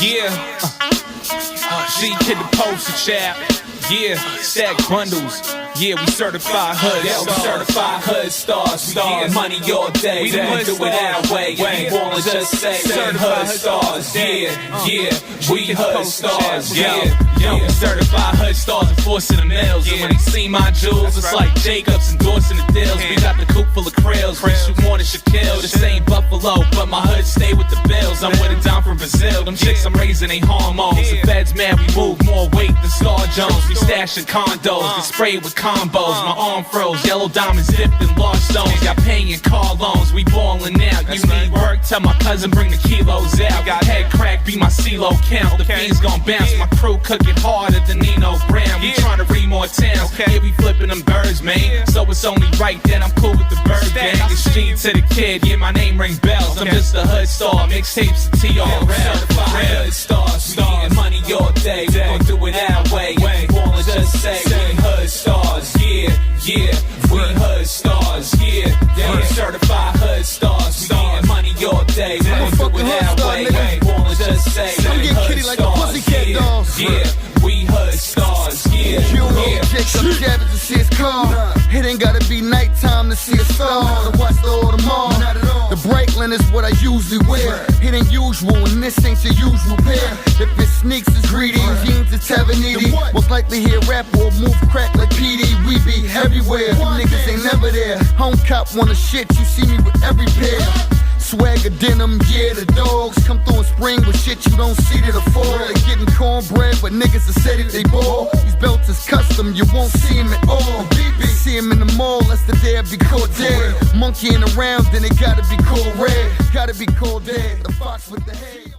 Yeah. G hit the poster child. Yeah. Stack bundles. Yeah, we certified hood. Yeah, we certified hood stars. Stars, money all day. We don't do it our way. If you wanna just say hood stars. Yeah, we hood stars. Yo, we certified hood stars enforcing the mails. And when they see my jewels, it's like Jacobs endorsing the deals. We got the coop full of krills. We shoot more than Shaquille. This ain't Buffalo, but my hood stay with the Bills. I'm with a dime from Brazil. Them chicks I'm raising, they hormones. The feds mad, we move more weight than Star Jones. We stashing condos, get sprayed with combos. My arm froze, yellow diamonds dipped in large stones. Got paying car loans, we ballin' out. You need work, tell my cousin bring the kilos out. Got head crack, be my CeeLo count. The fiends gon' bounce, my crew cooking harder than Nino Brown. We tryna read more towns, yeah, we flipping them birds, man. So it's only right that I'm cool with the bird gang. It's G to the kid, yeah, my name ring bells. I'm just a hood star, mixtapes and TRL. Certified hood stars, we getting money all day. We gon' do it our way. If you wanna just say we hood stars, yeah, we hood stars, yeah, certified hood stars. We getting money all day. We gon' do it our way. If you wanna just say we hood stars, yeah, we hood stars, You don't check up Javits to see his car. It ain't gotta be nighttime to see a star. To watch the Audemars. The Breitling is what I usually wear. It ain't usual and this ain't your usual pair. If it sneaks it's greedy, jeans it's Tavaniti. Most likely hear rap or move crack like PD. We be everywhere, them niggas ain't never there. Home cop wanna shit, you see me with every pair. Swagger denim, yeah, the dogs come through in spring with shit you don't see to the fall. They getting cornbread, but niggas are said it, they ball. These belts is custom, you won't see them at all. See them in the mall, that's the day I be caught dead. Monkeying around, then it gotta be called red. Gotta be called dead, the fox with the head.